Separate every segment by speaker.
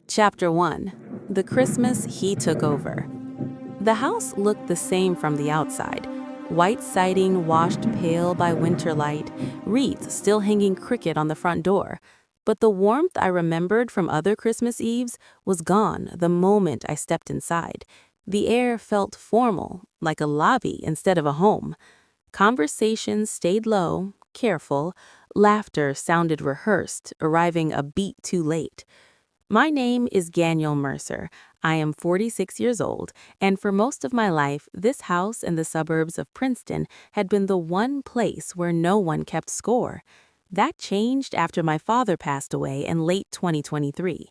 Speaker 1: Chapter 1. The Christmas He Took Over. The house looked the same from the outside. White siding washed pale by winter light, wreaths still hanging crooked on the front door. But the warmth I remembered from other Christmas Eves was gone the moment I stepped inside. The air felt formal, like a lobby instead of a home. Conversations stayed low, careful. Laughter sounded rehearsed, arriving a beat too late. My name is Daniel Mercer. I am 46 years old, and for most of my life, this house in the suburbs of Princeton had been the one place where no one kept score. That changed after my father passed away in late 2023.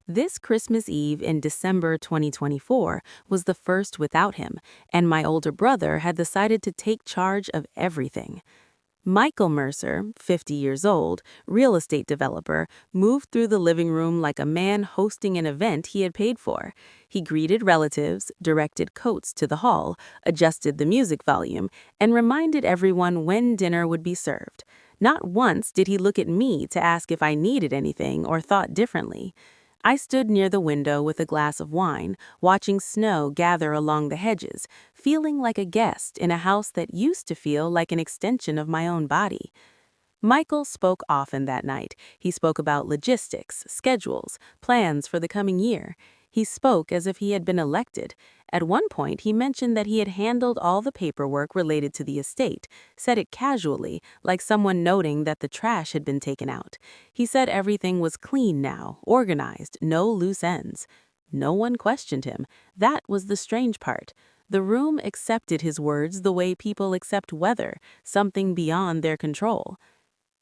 Speaker 1: This Christmas Eve in December 2024 was the first without him, and my older brother had decided to take charge of everything. Michael Mercer, 50 years old, real estate developer, moved through the living room like a man hosting an event he had paid for. He greeted relatives, directed coats to the hall, adjusted the music volume, and reminded everyone when dinner would be served. Not once did he look at me to ask if I needed anything or thought differently. I stood near the window with a glass of wine, watching snow gather along the hedges, feeling like a guest in a house that used to feel like an extension of my own body. Michael spoke often that night. He spoke about logistics, schedules, plans for the coming year. He spoke as if he had been elected. At one point, he mentioned that he had handled all the paperwork related to the estate, said it casually, like someone noting that the trash had been taken out. He said everything was clean now, organized, no loose ends. No one questioned him. That was the strange part. The room accepted his words the way people accept weather, something beyond their control.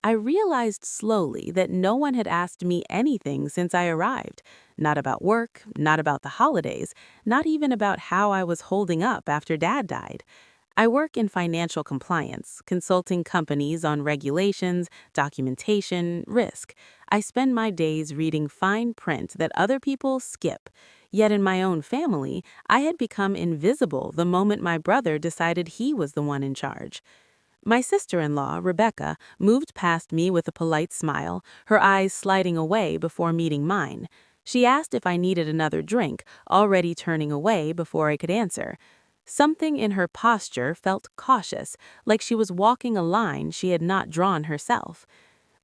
Speaker 1: I realized slowly that no one had asked me anything since I arrived. Not about work, not about the holidays, not even about how I was holding up after Dad died. I work in financial compliance, consulting companies on regulations, documentation, risk. I spend my days reading fine print that other people skip. Yet in my own family, I had become invisible the moment my brother decided he was the one in charge. My sister-in-law, Rebecca, moved past me with a polite smile, her eyes sliding away before meeting mine. She asked if I needed another drink, already turning away before I could answer. Something in her posture felt cautious, like she was walking a line she had not drawn herself.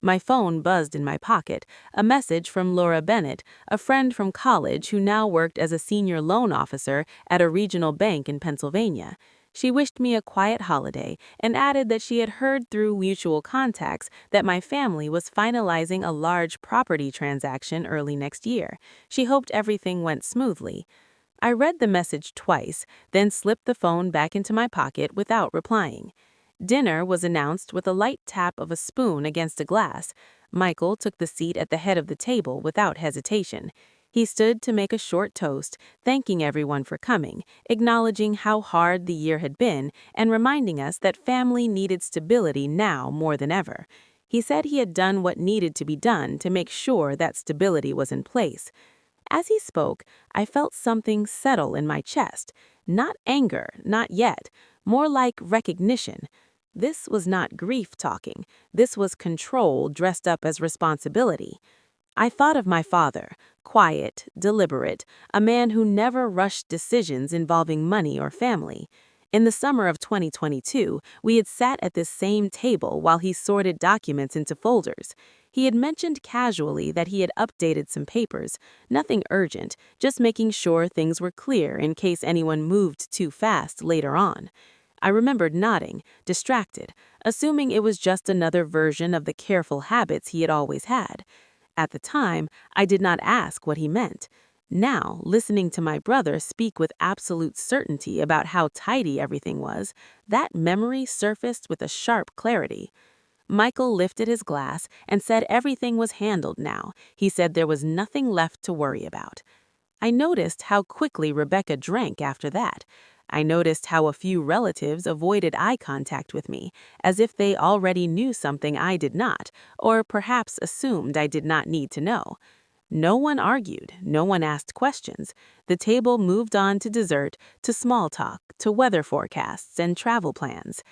Speaker 1: My phone buzzed in my pocket, a message from Laura Bennett, a friend from college who now worked as a senior loan officer at a regional bank in Pennsylvania. She wished me a quiet holiday and added that she had heard through mutual contacts that my family was finalizing a large property transaction early next year. She hoped everything went smoothly. I read the message twice, then slipped the phone back into my pocket without replying. Dinner was announced with a light tap of a spoon against a glass. Michael took the seat at the head of the table without hesitation. He stood to make a short toast, thanking everyone for coming, acknowledging how hard the year had been, and reminding us that family needed stability now more than ever. He said he had done what needed to be done to make sure that stability was in place. As he spoke, I felt something settle in my chest. Not anger, not yet, more like recognition. This was not grief talking. This was control dressed up as responsibility. I thought of my father, quiet, deliberate, a man who never rushed decisions involving money or family. In the summer of 2022, we had sat at this same table while he sorted documents into folders. He had mentioned casually that he had updated some papers, nothing urgent, just making sure things were clear in case anyone moved too fast later on. I remembered nodding, distracted, assuming it was just another version of the careful habits he had always had. At the time, I did not ask what he meant. Now, listening to my brother speak with absolute certainty about how tidy everything was, that memory surfaced with a sharp clarity. Michael lifted his glass and said everything was handled now. He said there was nothing left to worry about. I noticed how quickly Rebecca drank after that. I noticed how a few relatives avoided eye contact with me, as if they already knew something I did not, or perhaps assumed I did not need to know. No one argued, no one asked questions. The table moved on to dessert, to small talk, to weather forecasts and travel plans.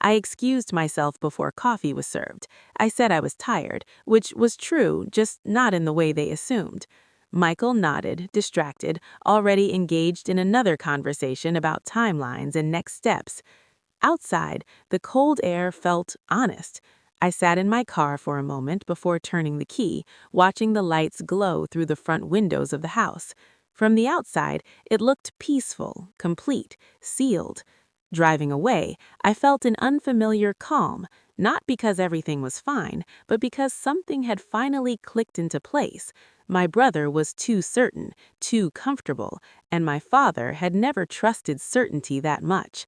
Speaker 1: I excused myself before coffee was served. I said I was tired, which was true, just not in the way they assumed. Michael nodded, distracted, already engaged in another conversation about timelines and next steps. Outside, the cold air felt honest. I sat in my car for a moment before turning the key, watching the lights glow through the front windows of the house. From the outside, it looked peaceful, complete, sealed. Driving away, I felt an unfamiliar calm, not because everything was fine, but because something had finally clicked into place. My brother was too certain, too comfortable, and my father had never trusted certainty that much.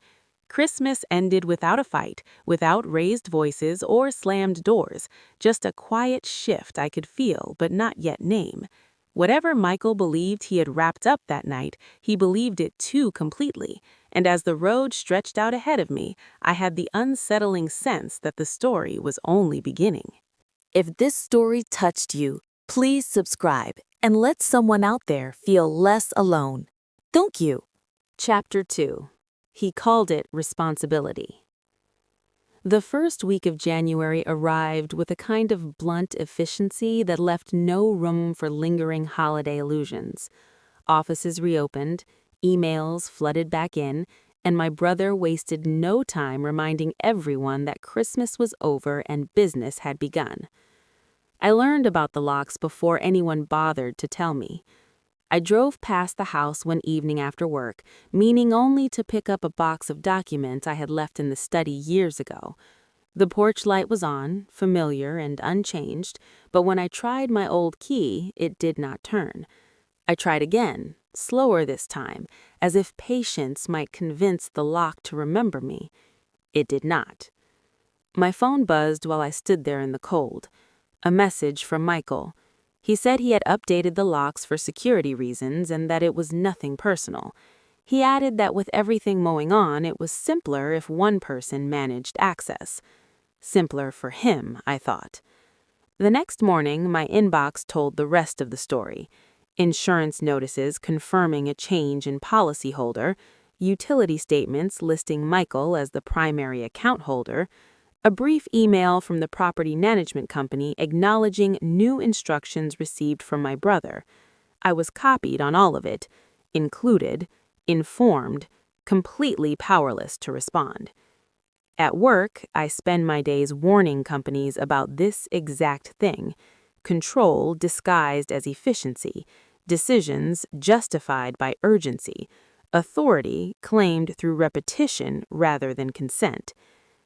Speaker 1: Christmas ended without a fight, without raised voices or slammed doors, just a quiet shift I could feel but not yet name. Whatever Michael believed he had wrapped up that night, he believed it too completely, and as the road stretched out ahead of me, I had the unsettling sense that the story was only beginning. If this story touched you, please subscribe and let someone out there feel less alone. Thank you. Chapter 2. He called it responsibility. The first week of January arrived with a kind of blunt efficiency that left no room for lingering holiday illusions. Offices reopened, emails flooded back in, and my brother wasted no time reminding everyone that Christmas was over and business had begun. I learned about the locks before anyone bothered to tell me. I drove past the house one evening after work, meaning only to pick up a box of documents I had left in the study years ago. The porch light was on, familiar and unchanged, but when I tried my old key, it did not turn. I tried again, slower this time, as if patience might convince the lock to remember me. It did not. My phone buzzed while I stood there in the cold. A message from Michael. He said he had updated the locks for security reasons and that it was nothing personal. He added that with everything going on, it was simpler if one person managed access. Simpler for him, I thought. The next morning, my inbox told the rest of the story. Insurance notices confirming a change in policyholder, utility statements listing Michael as the primary account holder, a brief email from the property management company acknowledging new instructions received from my brother. I was copied on all of it, included, informed, completely powerless to respond. At work, I spend my days warning companies about this exact thing: control disguised as efficiency, decisions justified by urgency, authority claimed through repetition rather than consent.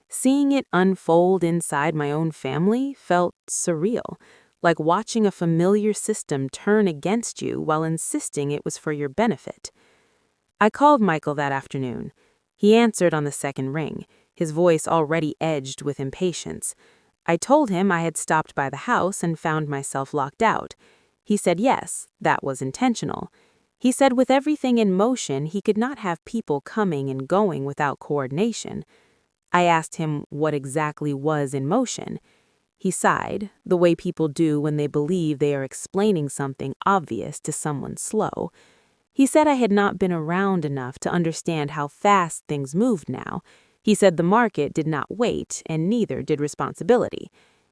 Speaker 1: Seeing it unfold inside my own family felt surreal, like watching a familiar system turn against you while insisting it was for your benefit. I called Michael that afternoon. He answered on the second ring, his voice already edged with impatience. I told him I had stopped by the house and found myself locked out. He said yes, that was intentional. He said with everything in motion, he could not have people coming and going without coordination. I asked him what exactly was in motion. He sighed, the way people do when they believe they are explaining something obvious to someone slow. He said I had not been around enough to understand how fast things moved now. He said the market did not wait, and neither did responsibility.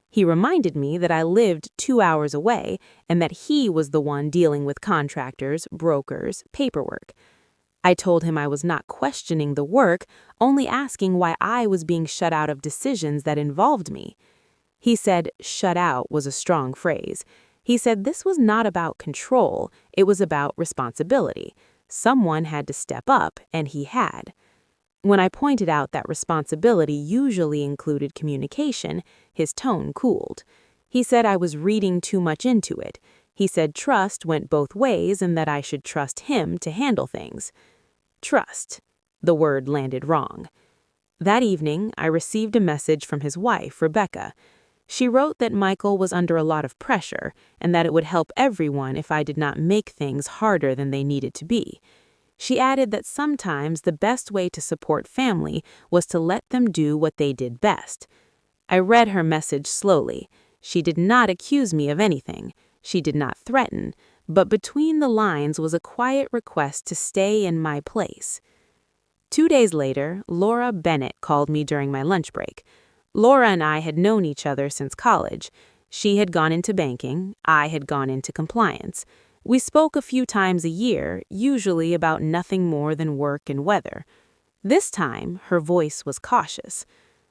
Speaker 1: He reminded me that I lived 2 hours away and that he was the one dealing with contractors, brokers, paperwork. I told him I was not questioning the work, only asking why I was being shut out of decisions that involved me. He said shut out was a strong phrase. He said this was not about control, it was about responsibility. Someone had to step up, and he had. When I pointed out that responsibility usually included communication, his tone cooled. He said I was reading too much into it. He said trust went both ways and that I should trust him to handle things. Trust. The word landed wrong. That evening, I received a message from his wife, Rebecca. She wrote that Michael was under a lot of pressure and that it would help everyone if I did not make things harder than they needed to be. She added that sometimes the best way to support family was to let them do what they did best. I read her message slowly. She did not accuse me of anything. She did not threaten. But between the lines was a quiet request to stay in my place. 2 days later, Laura Bennett called me during my lunch break. Laura and I had known each other since college. She had gone into banking, I had gone into compliance. We spoke a few times a year, usually about nothing more than work and weather. This time, her voice was cautious.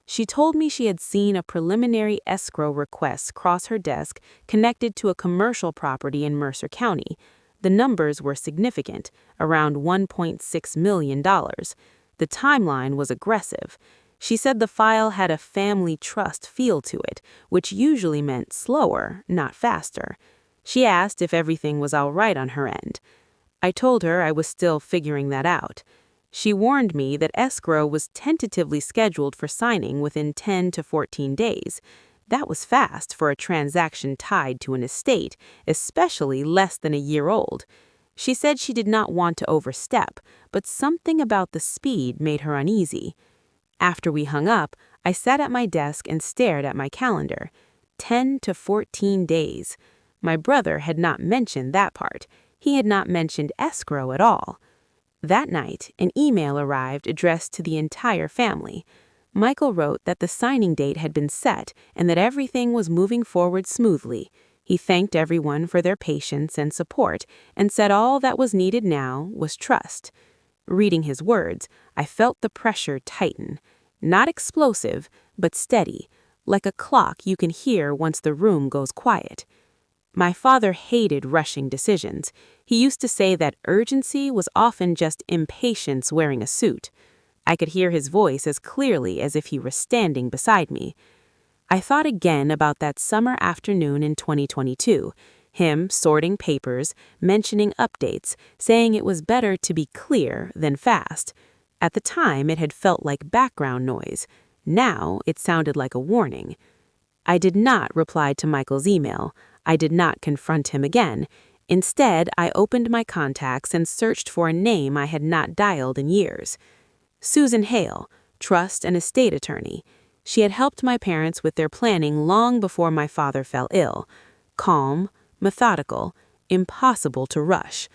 Speaker 1: She told me she had seen a preliminary escrow request cross her desk connected to a commercial property in Mercer County. The numbers were significant, around $1.6 million. The timeline was aggressive. She said the file had a family trust feel to it, which usually meant slower, not faster. She asked if everything was all right on her end. I told her I was still figuring that out. She warned me that escrow was tentatively scheduled for signing within 10 to 14 days. That was fast for a transaction tied to an estate, especially less than a year old. She said she did not want to overstep, but something about the speed made her uneasy. After we hung up, I sat at my desk and stared at my calendar. 10 to 14 days. My brother had not mentioned that part. He had not mentioned escrow at all. That night, an email arrived addressed to the entire family. Michael wrote that the signing date had been set and that everything was moving forward smoothly. He thanked everyone for their patience and support and said all that was needed now was trust. Reading his words, I felt the pressure tighten. Not explosive, but steady, like a clock you can hear once the room goes quiet. My father hated rushing decisions. He used to say that urgency was often just impatience wearing a suit. I could hear his voice as clearly as if he were standing beside me. I thought again about that summer afternoon in 2022, him sorting papers, mentioning updates, saying it was better to be clear than fast. At the time, it had felt like background noise. Now, it sounded like a warning. I did not reply to Michael's email. I did not confront him again. Instead, I opened my contacts and searched for a name I had not dialed in years. Susan Hale, trust and estate attorney. She had helped my parents with their planning long before my father fell ill. Calm, methodical, impossible to rush.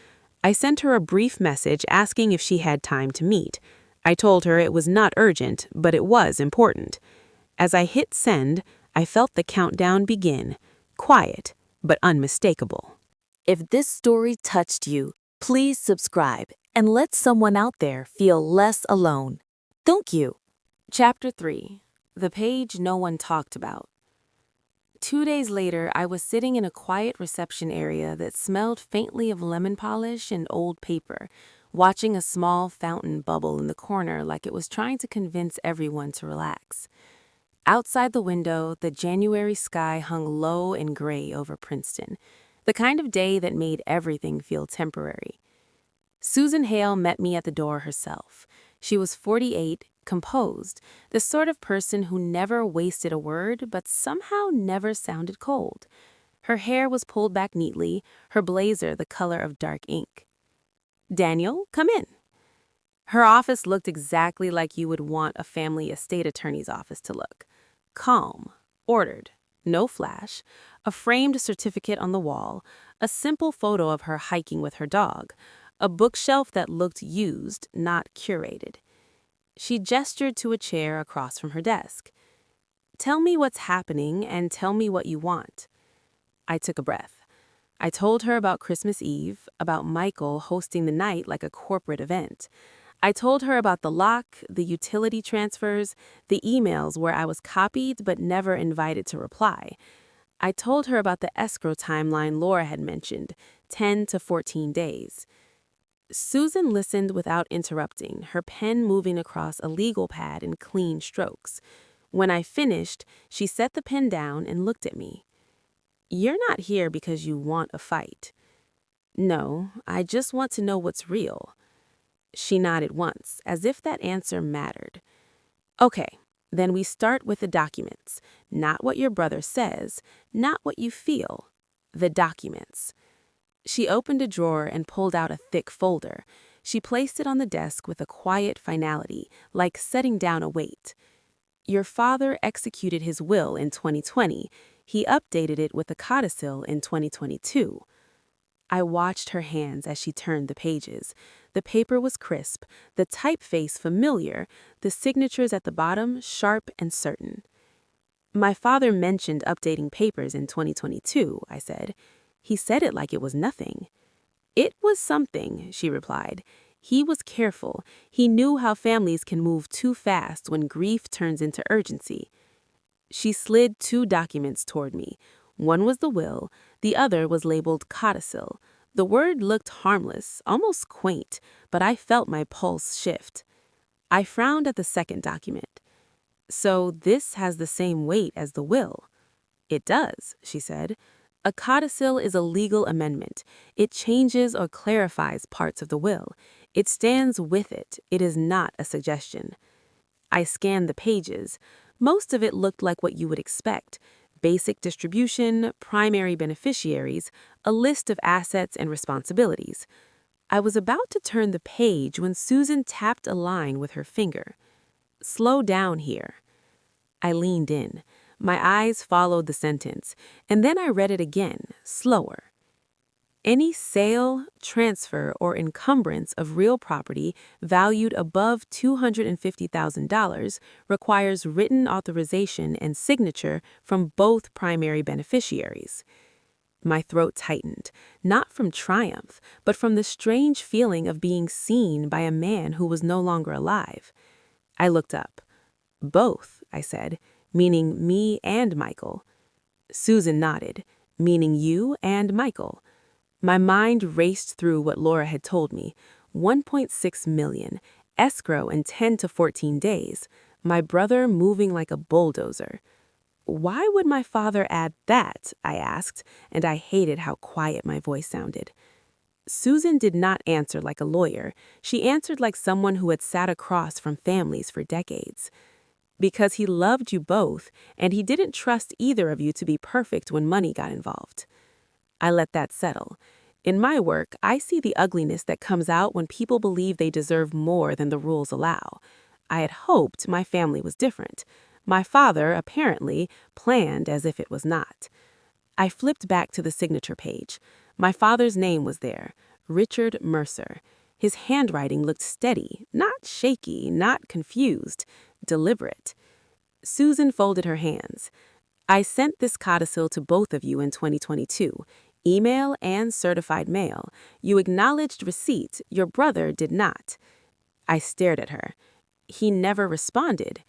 Speaker 1: I sent her a brief message asking if she had time to meet. I told her it was not urgent, but it was important. As I hit send, I felt the countdown begin. Quiet, but unmistakable.
Speaker 2: If this story touched you, please subscribe and let someone out there feel less alone. Thank you.
Speaker 1: Chapter 3. The Page No One Talked About. 2 days later, I was sitting in a quiet reception area that smelled faintly of lemon polish and old paper, watching a small fountain bubble in the corner like it was trying to convince everyone to relax. Outside the window, the January sky hung low and gray over Princeton, the kind of day that made everything feel temporary. Susan Hale met me at the door herself. She was 48, composed, the sort of person who never wasted a word but somehow never sounded cold. Her hair was pulled back neatly, her blazer the color of dark ink. "Daniel, come in." Her office looked exactly like you would want a family estate attorney's office to look. Calm, ordered, no flash, a framed certificate on the wall, a simple photo of her hiking with her dog, a bookshelf that looked used, not curated. She gestured to a chair across from her desk. "Tell me what's happening and tell me what you want." I took a breath. I told her about Christmas Eve, about Michael hosting the night like a corporate event. I told her about the lock, the utility transfers, the emails where I was copied but never invited to reply. I told her about the escrow timeline Laura had mentioned, 10 to 14 days. Susan listened without interrupting, her pen moving across a legal pad in clean strokes. When I finished, she set the pen down and looked at me. "You're not here because you want a fight." "No, I just want to know what's real." She nodded once, as if that answer mattered. "Okay, then we start with the documents. Not what your brother says, not what you feel. The documents." She opened a drawer and pulled out a thick folder. She placed it on the desk with a quiet finality, like setting down a weight. "Your father executed his will in 2020. He updated it with a codicil in 2022. I watched her hands as she turned the pages. The paper was crisp, the typeface familiar, the signatures at the bottom sharp and certain. "My father mentioned updating papers in 2022, I said. "He said it like it was nothing." "It was something," she replied. "He was careful. He knew how families can move too fast when grief turns into urgency." She slid 2 documents toward me. One was the will, the other was labeled codicil. The word looked harmless, almost quaint, but I felt my pulse shift. I frowned at the second document. "So this has the same weight as the will?" "It does," she said. "A codicil is a legal amendment. It changes or clarifies parts of the will. It stands with it. It is not a suggestion." I scanned the pages. Most of it looked like what you would expect: basic distribution, primary beneficiaries, a list of assets and responsibilities. I was about to turn the page when Susan tapped a line with her finger. "Slow down here." I leaned in. My eyes followed the sentence, and then I read it again, slower. "Any sale, transfer, or encumbrance of real property valued above $250,000 requires written authorization and signature from both primary beneficiaries." My throat tightened, not from triumph, but from the strange feeling of being seen by a man who was no longer alive. I looked up. "Both," I said, "meaning me and Michael." Susan nodded, "Meaning you and Michael." My mind raced through what Laura had told me. 1.6 million, escrow in 10 to 14 days, my brother moving like a bulldozer. "Why would my father add that?" I asked, and I hated how quiet my voice sounded. Susan did not answer like a lawyer. She answered like someone who had sat across from families for decades. "Because he loved you both, and he didn't trust either of you to be perfect when money got involved." I let that settle. In my work, I see the ugliness that comes out when people believe they deserve more than the rules allow. I had hoped my family was different. My father, apparently, planned as if it was not. I flipped back to the signature page. My father's name was there, Richard Mercer. His handwriting looked steady, not shaky, not confused, deliberate. Susan folded her hands. "I sent this codicil to both of you in 2022, email and certified mail. You acknowledged receipt, your brother did not." I stared at her. "He never responded."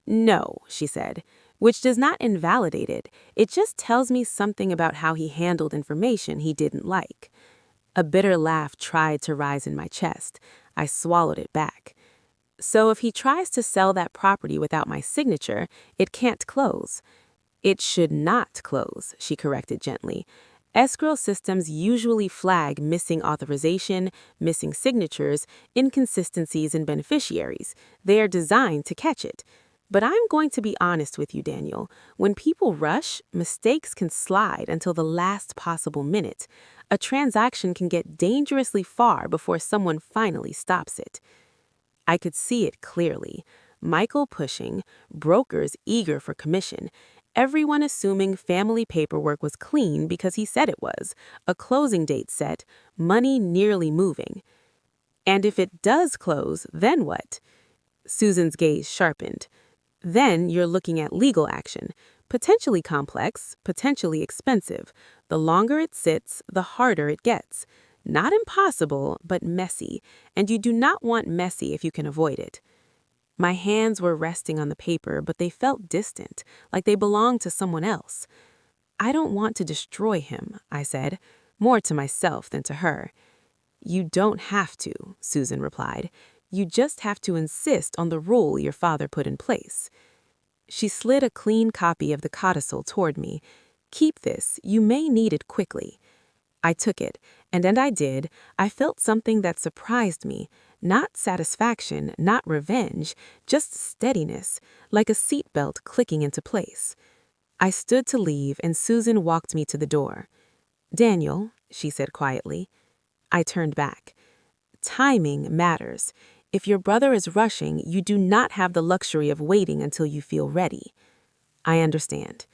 Speaker 1: "No," she said, "which does not invalidate it. It just tells me something about how he handled information he didn't like." A bitter laugh tried to rise in my chest. I swallowed it back. "So if he tries to sell that property without my signature, it can't close." "It should not close," she corrected gently. "Escrow systems usually flag missing authorization, missing signatures, inconsistencies in beneficiaries. They are designed to catch it. But I'm going to be honest with you, Daniel. When people rush, mistakes can slide until the last possible minute. A transaction can get dangerously far before someone finally stops it." I could see it clearly. Michael pushing, brokers eager for commission, everyone assuming family paperwork was clean because he said it was, a closing date set, money nearly moving. "And if it does close, then what?" Susan's gaze sharpened. "Then you're looking at legal action, potentially complex, potentially expensive. The longer it sits, the harder it gets. Not impossible, but messy, and you do not want messy if you can avoid it." My hands were resting on the paper, but they felt distant, like they belonged to someone else. "I don't want to destroy him," I said, more to myself than to her. "You don't have to," Susan replied. "You just have to insist on the rule your father put in place." She slid a clean copy of the codicil toward me. "Keep this. You may need it quickly." I took it, and I did. I felt something that surprised me. Not satisfaction, not revenge, just steadiness, like a seatbelt clicking into place. I stood to leave, and Susan walked me to the door. "Daniel," she said quietly. I turned back. "Timing matters. If your brother is rushing, you do not have the luxury of waiting until you feel ready." "I understand."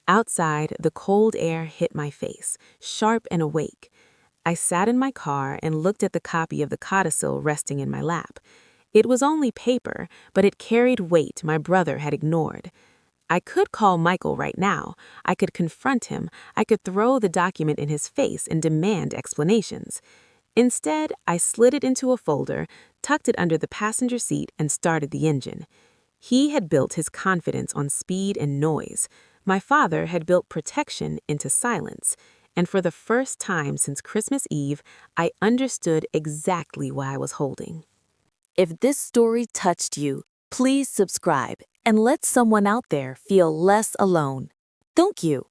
Speaker 1: Outside, the cold air hit my face, sharp and awake. I sat in my car and looked at the copy of the codicil resting in my lap. It was only paper, but it carried weight my brother had ignored. I could call Michael right now. I could confront him. I could throw the document in his face and demand explanations. Instead, I slid it into a folder, tucked it under the passenger seat, and started the engine. He had built his confidence on speed and noise. My father had built protection into silence. And for the first time since Christmas Eve, I understood exactly what I was holding.
Speaker 2: If this story touched you, please subscribe and let someone out there feel less alone. Thank you.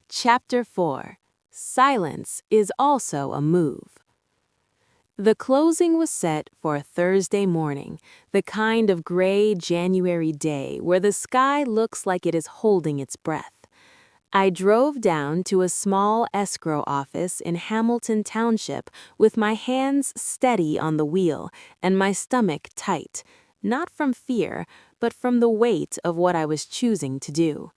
Speaker 1: Chapter 4. Silence is also a move. The closing was set for a Thursday morning, the kind of gray January day where the sky looks like it is holding its breath. I drove down to a small escrow office in Hamilton Township with my hands steady on the wheel and my stomach tight, not from fear, but from the weight of what I was choosing to do.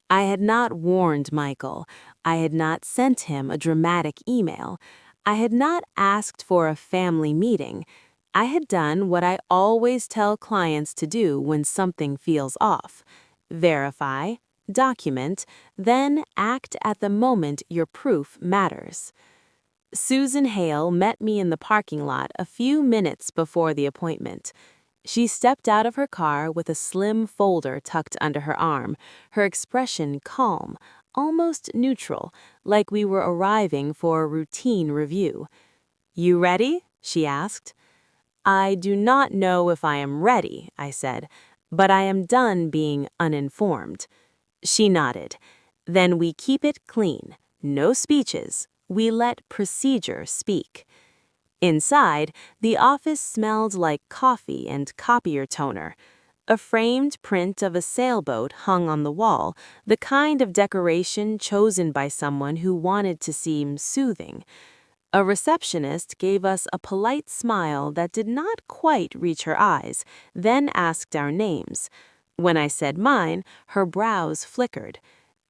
Speaker 1: I had not warned Michael. I had not sent him a dramatic email. I had not asked for a family meeting. I had done what I always tell clients to do when something feels off: verify, document, then act at the moment your proof matters. Susan Hale met me in the parking lot a few minutes before the appointment. She stepped out of her car with a slim folder tucked under her arm, her expression calm, almost neutral, like we were arriving for a routine review. "You ready?" she asked. "I do not know if I am ready," I said, "but I am done being uninformed." She nodded. "Then we keep it clean. No speeches. We let procedure speak." Inside, the office smelled like coffee and copier toner. A framed print of a sailboat hung on the wall, the kind of decoration chosen by someone who wanted to seem soothing. A receptionist gave us a polite smile that did not quite reach her eyes, then asked our names. When I said mine, her brows flickered.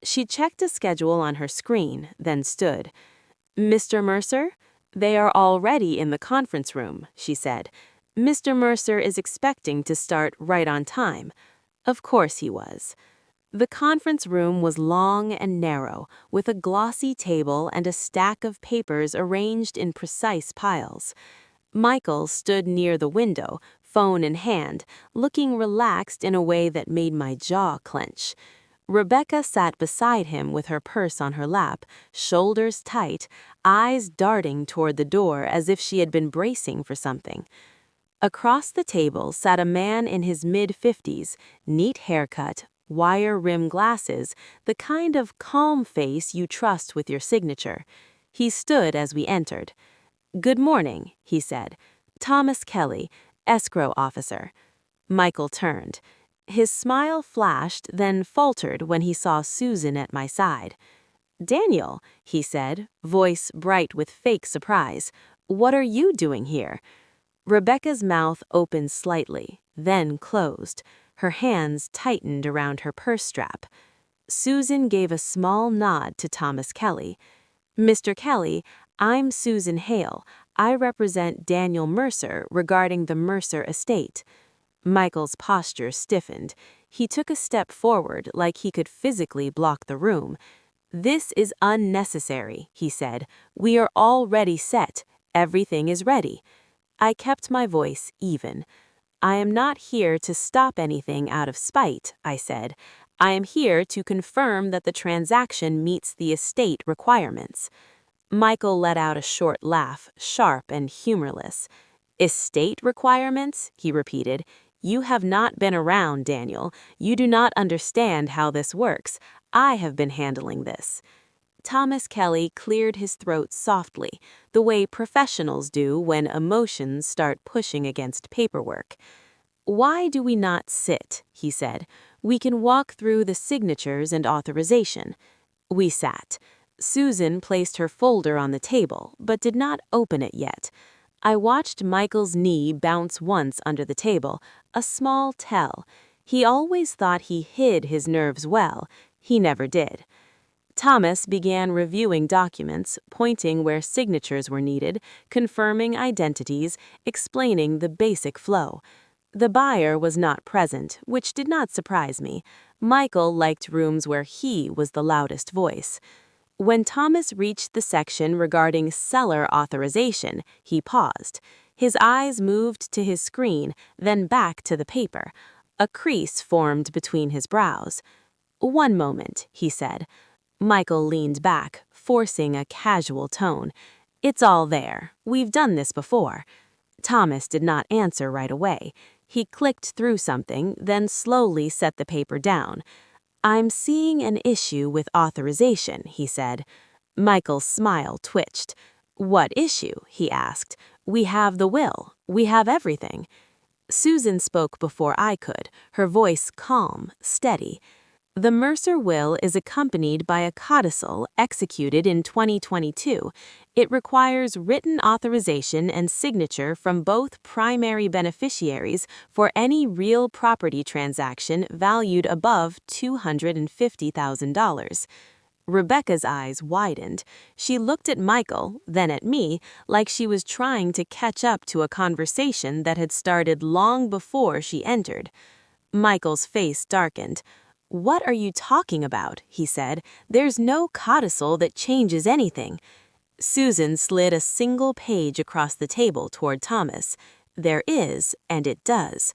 Speaker 1: She checked a schedule on her screen, then stood. "Mr. Mercer? They are already in the conference room," she said. "Mr. Mercer is expecting to start right on time." Of course he was. The conference room was long and narrow, with a glossy table and a stack of papers arranged in precise piles. Michael stood near the window, phone in hand, looking relaxed in a way that made my jaw clench. Rebecca sat beside him with her purse on her lap, shoulders tight, eyes darting toward the door as if she had been bracing for something. Across the table sat a man in his mid-50s, neat haircut, wire-rim glasses, the kind of calm face you trust with your signature. He stood as we entered. "Good morning," he said. "Thomas Kelly, escrow officer." Michael turned. His smile flashed, then faltered when he saw Susan at my side. "Daniel," he said, voice bright with fake surprise, "what are you doing here?" Rebecca's mouth opened slightly, then closed. Her hands tightened around her purse strap. Susan gave a small nod to Thomas Kelly. "Mr. Kelly, I'm Susan Hale. I represent Daniel Mercer regarding the Mercer estate." Michael's posture stiffened. He took a step forward like he could physically block the room. "This is unnecessary," he said. "We are already set. Everything is ready." I kept my voice even. "I am not here to stop anything out of spite," I said. "I am here to confirm that the transaction meets the estate requirements." Michael let out a short laugh, sharp and humorless. "Estate requirements?" he repeated. "You have not been around, Daniel. You do not understand how this works. I have been handling this." Thomas Kelly cleared his throat softly, the way professionals do when emotions start pushing against paperwork. "Why do we not sit?" he said. "We can walk through the signatures and authorization." We sat. Susan placed her folder on the table, but did not open it yet. I watched Michael's knee bounce once under the table, a small tell. He always thought he hid his nerves well. He never did. Thomas began reviewing documents, pointing where signatures were needed, confirming identities, explaining the basic flow. The buyer was not present, which did not surprise me. Michael liked rooms where he was the loudest voice. When Thomas reached the section regarding seller authorization, he paused. His eyes moved to his screen, then back to the paper. A crease formed between his brows. "One moment," he said. Michael leaned back, forcing a casual tone. "It's all there. We've done this before." Thomas did not answer right away. He clicked through something, then slowly set the paper down. "I'm seeing an issue with authorization," he said. Michael's smile twitched. "What issue?" he asked. "We have the will. We have everything." Susan spoke before I could, her voice calm, steady. "The Mercer will is accompanied by a codicil executed in 2022. It requires written authorization and signature from both primary beneficiaries for any real property transaction valued above $250,000. Rebecca's eyes widened. She looked at Michael, then at me, like she was trying to catch up to a conversation that had started long before she entered. Michael's face darkened. "What are you talking about?" he said. "There's no codicil that changes anything." Susan slid a single page across the table toward Thomas. "There is, and it does."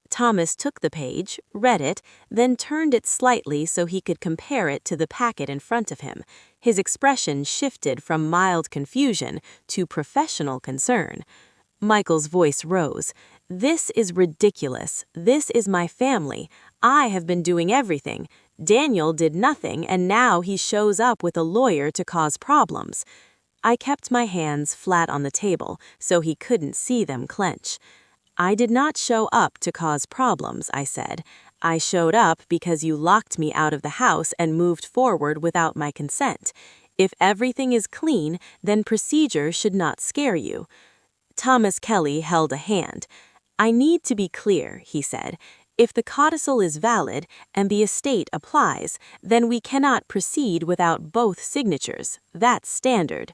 Speaker 1: Thomas took the page, read it, then turned it slightly so he could compare it to the packet in front of him. His expression shifted from mild confusion to professional concern. Michael's voice rose. "This is ridiculous. This is my family. I have been doing everything. Daniel did nothing, and now he shows up with a lawyer to cause problems." I kept my hands flat on the table so he couldn't see them clench. "I did not show up to cause problems," I said. "I showed up because you locked me out of the house and moved forward without my consent. If everything is clean, then procedure should not scare you." Thomas Kelly held a hand. "I need to be clear," he said. "If the codicil is valid and the estate applies, then we cannot proceed without both signatures. That's standard."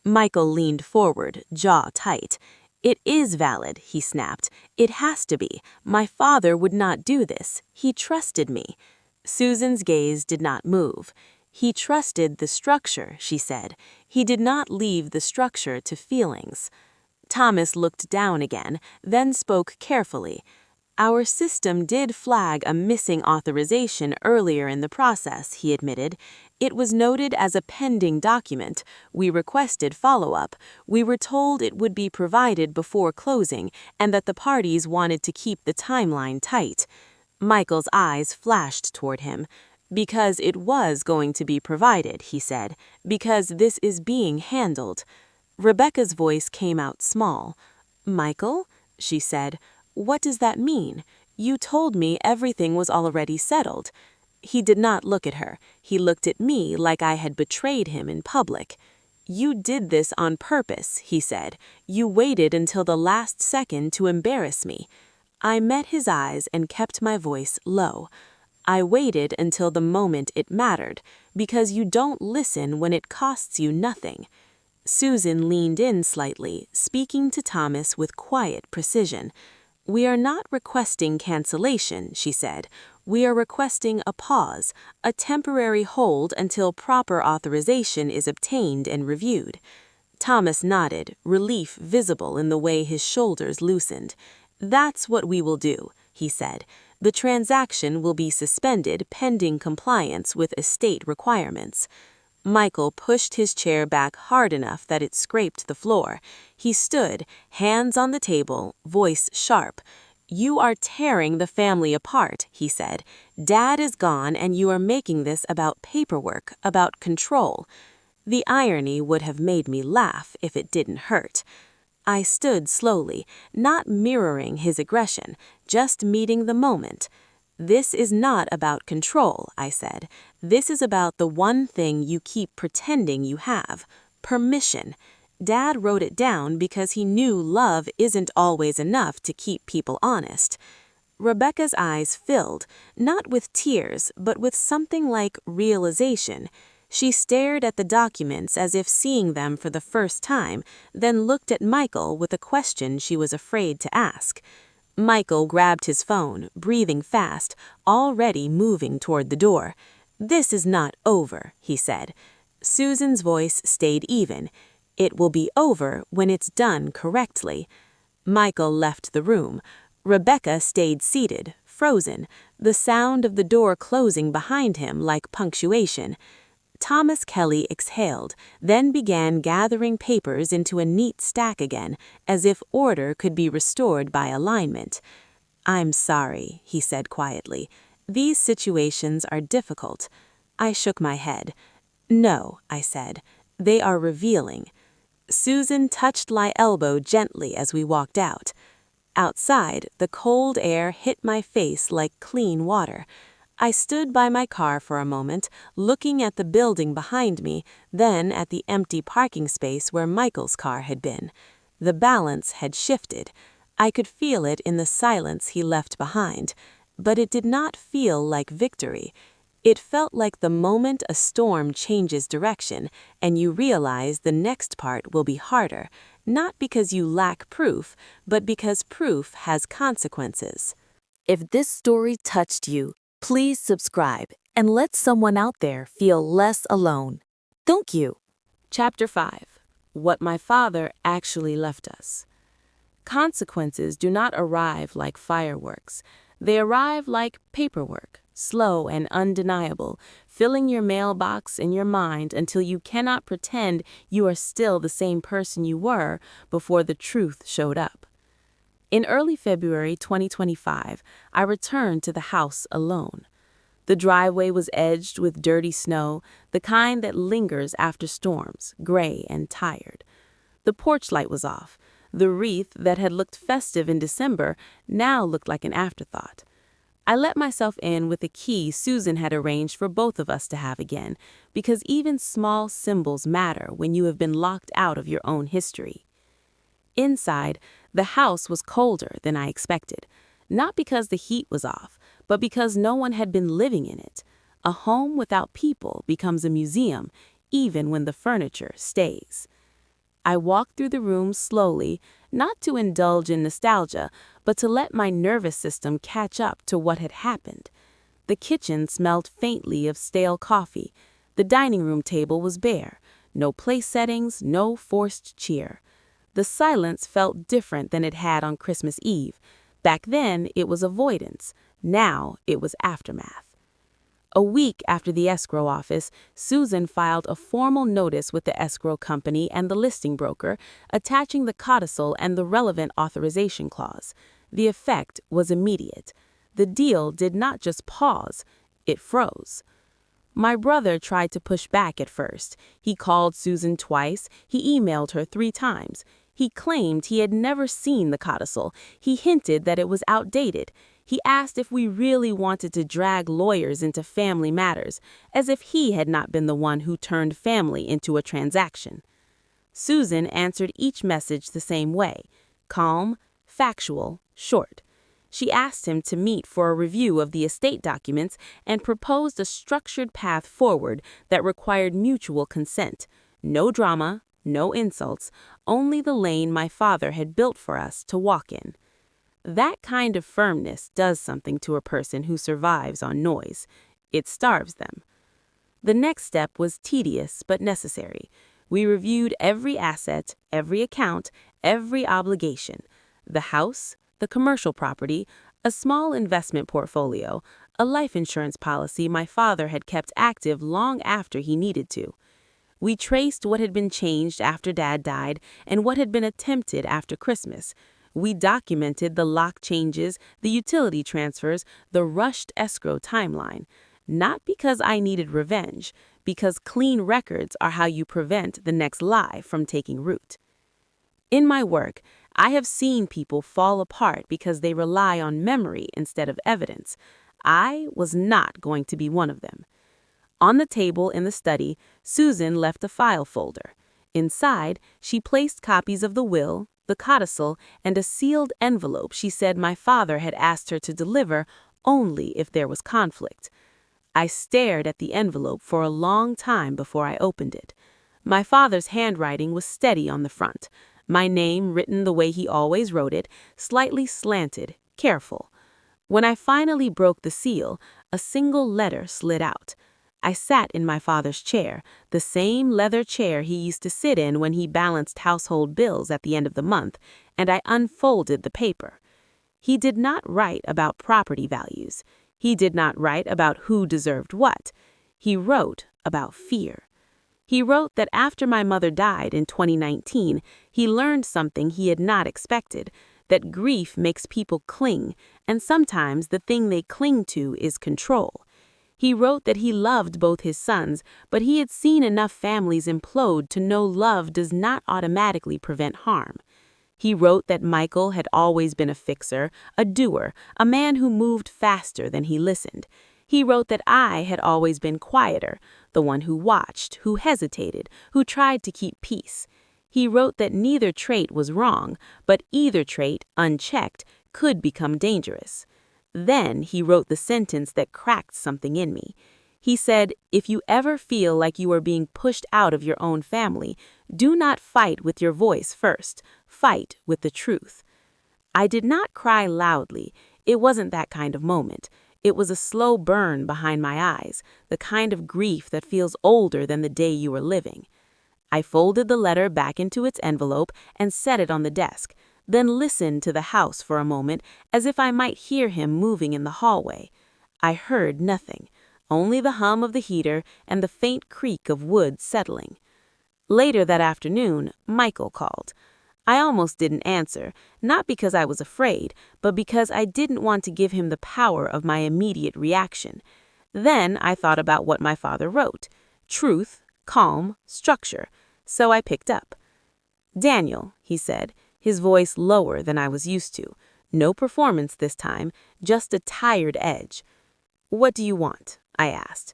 Speaker 1: Michael leaned forward, jaw tight. "It is valid," he snapped. "It has to be. My father would not do this. He trusted me." Susan's gaze did not move. "He trusted the structure," she said. "He did not leave the structure to feelings." Thomas looked down again, then spoke carefully. "Our system did flag a missing authorization earlier in the process," he admitted. "It was noted as a pending document. We requested follow-up. We were told it would be provided before closing and that the parties wanted to keep the timeline tight." Michael's eyes flashed toward him. "Because it was going to be provided," he said. "Because this is being handled." Rebecca's voice came out small. "Michael?" she said. "What does that mean? You told me everything was already settled." He did not look at her. He looked at me like I had betrayed him in public. "You did this on purpose," he said. "You waited until the last second to embarrass me." I met his eyes and kept my voice low. "I waited until the moment it mattered, because you don't listen when it costs you nothing." Susan leaned in slightly, speaking to Thomas with quiet precision. "We are not requesting cancellation," she said. "We are requesting a pause, a temporary hold until proper authorization is obtained and reviewed." Thomas nodded, relief visible in the way his shoulders loosened. "That's what we will do," he said. "The transaction will be suspended pending compliance with estate requirements." Michael pushed his chair back hard enough that it scraped the floor. He stood, hands on the table, voice sharp. "You are tearing the family apart," he said. "Dad is gone and you are making this about paperwork, about control." The irony would have made me laugh if it didn't hurt. I stood slowly, not mirroring his aggression, just meeting the moment. "This is not about control," I said. "This is about the one thing you keep pretending you have, permission. Dad wrote it down because he knew love isn't always enough to keep people honest." Rebecca's eyes filled, not with tears, but with something like realization. She stared at the documents as if seeing them for the first time, then looked at Michael with a question she was afraid to ask. Michael grabbed his phone, breathing fast, already moving toward the door. "This is not over," he said. Susan's voice stayed even. "It will be over when it's done correctly." Michael left the room. Rebecca stayed seated, frozen, the sound of the door closing behind him like punctuation. Thomas Kelly exhaled, then began gathering papers into a neat stack again, as if order could be restored by alignment. "I'm sorry," he said quietly. "These situations are difficult." I shook my head. "No," I said. "They are revealing." Susan touched my elbow gently as we walked out. Outside, the cold air hit my face like clean water. I stood by my car for a moment, looking at the building behind me, then at the empty parking space where Michael's car had been. The balance had shifted. I could feel it in the silence he left behind, but it did not feel like victory. It felt like the moment a storm changes direction and you realize the next part will be harder, not because you lack proof, but because proof has consequences.
Speaker 2: If this story touched you, please subscribe and let someone out there feel less alone. Thank you.
Speaker 1: Chapter 5. What My Father Actually Left Us. Consequences do not arrive like fireworks. They arrive like paperwork, slow and undeniable, filling your mailbox and your mind until you cannot pretend you are still the same person you were before the truth showed up. In early February 2025, I returned to the house alone. The driveway was edged with dirty snow, the kind that lingers after storms, gray and tired. The porch light was off. The wreath that had looked festive in December now looked like an afterthought. I let myself in with a key Susan had arranged for both of us to have again, because even small symbols matter when you have been locked out of your own history. Inside, the house was colder than I expected, not because the heat was off, but because no one had been living in it. A home without people becomes a museum, even when the furniture stays. I walked through the room slowly, not to indulge in nostalgia, but to let my nervous system catch up to what had happened. The kitchen smelled faintly of stale coffee. The dining room table was bare. No place settings, no forced cheer. The silence felt different than it had on Christmas Eve. Back then, it was avoidance. Now, it was aftermath. A week after the escrow office, Susan filed a formal notice with the escrow company and the listing broker, attaching the codicil and the relevant authorization clause. The effect was immediate. The deal did not just pause, it froze. My brother tried to push back at first. He called Susan twice. He emailed her 3 times. He claimed he had never seen the codicil. He hinted that it was outdated. He asked if we really wanted to drag lawyers into family matters, as if he had not been the one who turned family into a transaction. Susan answered each message the same way, calm, factual, short. She asked him to meet for a review of the estate documents and proposed a structured path forward that required mutual consent. No drama, no insults, only the lane my father had built for us to walk in. That kind of firmness does something to a person who survives on noise. It starves them. The next step was tedious but necessary. We reviewed every asset, every account, every obligation. The house, the commercial property, a small investment portfolio, a life insurance policy my father had kept active long after he needed to. We traced what had been changed after Dad died and what had been attempted after Christmas. We documented the lock changes, the utility transfers, the rushed escrow timeline. Not because I needed revenge, because clean records are how you prevent the next lie from taking root. In my work, I have seen people fall apart because they rely on memory instead of evidence. I was not going to be one of them. On the table in the study, Susan left a file folder. Inside, she placed copies of the will, the codicil, and a sealed envelope she said my father had asked her to deliver only if there was conflict. I stared at the envelope for a long time before I opened it. My father's handwriting was steady on the front. My name written the way he always wrote it, slightly slanted, careful. When I finally broke the seal, a single letter slid out. I sat in my father's chair, the same leather chair he used to sit in when he balanced household bills at the end of the month, and I unfolded the paper. He did not write about property values. He did not write about who deserved what. He wrote about fear. He wrote that after my mother died in 2019, he learned something he had not expected, that grief makes people cling, and sometimes the thing they cling to is control. He wrote that he loved both his sons, but he had seen enough families implode to know love does not automatically prevent harm. He wrote that Michael had always been a fixer, a doer, a man who moved faster than he listened. He wrote that I had always been quieter, the one who watched, who hesitated, who tried to keep peace. He wrote that neither trait was wrong, but either trait, unchecked, could become dangerous. Then he wrote the sentence that cracked something in me. He said, "If you ever feel like you are being pushed out of your own family, do not fight with your voice first. Fight with the truth." I did not cry loudly. It wasn't that kind of moment. It was a slow burn behind my eyes, the kind of grief that feels older than the day you were living. I folded the letter back into its envelope and set it on the desk, then listened to the house for a moment as if I might hear him moving in the hallway. I heard nothing, only the hum of the heater and the faint creak of wood settling. Later that afternoon, Michael called. I almost didn't answer, not because I was afraid, but because I didn't want to give him the power of my immediate reaction. Then I thought about what my father wrote: truth, calm, structure. So I picked up. "Daniel," he said, his voice lower than I was used to. No performance this time, just a tired edge. "What do you want?" I asked.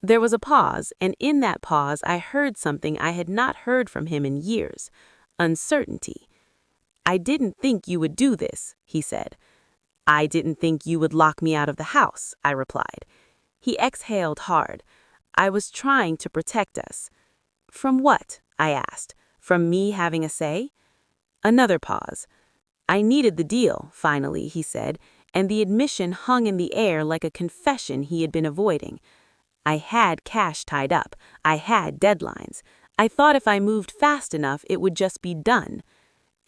Speaker 1: There was a pause, and in that pause I heard something I had not heard from him in years: uncertainty. "I didn't think you would do this," he said. "I didn't think you would lock me out of the house," I replied. He exhaled hard. "I was trying to protect us." "From what?" I asked. "From me having a say?" Another pause. "I needed the deal," finally, he said, and the admission hung in the air like a confession he had been avoiding. I had cash tied up. I had deadlines. I thought if I moved fast enough, it would just be done.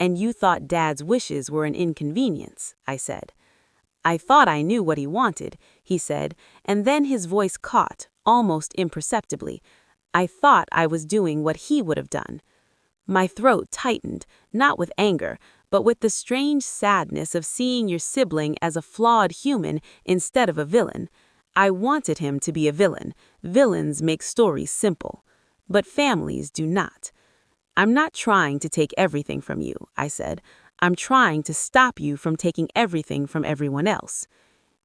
Speaker 1: "And you thought Dad's wishes were an inconvenience," I said. "I thought I knew what he wanted," he said, and then his voice caught, almost imperceptibly. "I thought I was doing what he would have done." My throat tightened, not with anger, but with the strange sadness of seeing your sibling as a flawed human instead of a villain. I wanted him to be a villain. Villains make stories simple, but families do not. "I'm not trying to take everything from you," I said. "I'm trying to stop you from taking everything from everyone else."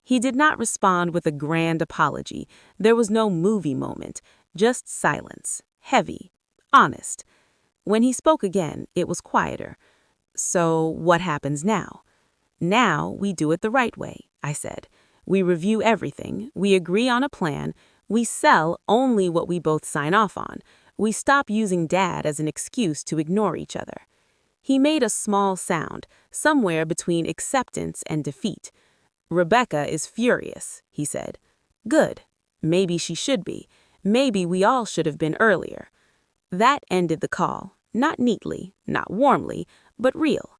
Speaker 1: He did not respond with a grand apology. There was no movie moment, just silence, heavy, honest. When he spoke again, it was quieter. "So what happens now?" "Now we do it the right way," I said. "We review everything, we agree on a plan, we sell only what we both sign off on. We stop using Dad as an excuse to ignore each other." He made a small sound, somewhere between acceptance and defeat. "Rebecca is furious," he said. "Good. Maybe she should be. Maybe we all should have been earlier." That ended the call, not neatly, not warmly, but real.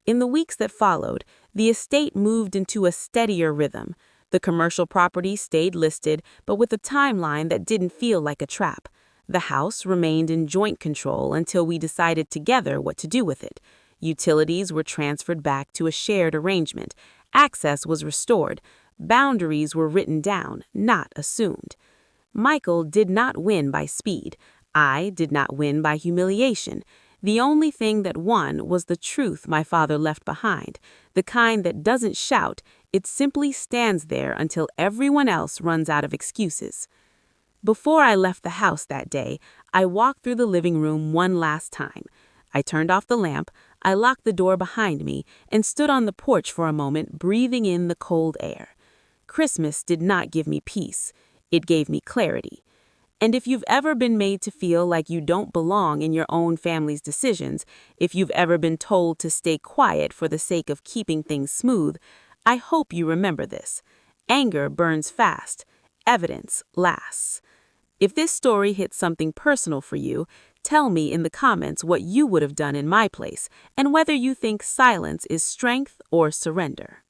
Speaker 1: In the weeks that followed, the estate moved into a steadier rhythm. The commercial property stayed listed, but with a timeline that didn't feel like a trap. The house remained in joint control until we decided together what to do with it. Utilities were transferred back to a shared arrangement. Access was restored. Boundaries were written down, not assumed. Michael did not win by speed. I did not win by humiliation. The only thing that won was the truth my father left behind, the kind that doesn't shout, it simply stands there until everyone else runs out of excuses. Before I left the house that day, I walked through the living room one last time. I turned off the lamp, I locked the door behind me, and stood on the porch for a moment, breathing in the cold air. Christmas did not give me peace. It gave me clarity. And if you've ever been made to feel like you don't belong in your own family's decisions, if you've ever been told to stay quiet for the sake of keeping things smooth, I hope you remember this. Anger burns fast. Evidence lasts. If this story hits something personal for you, tell me in the comments what you would have done in my place and whether you think silence is strength or surrender.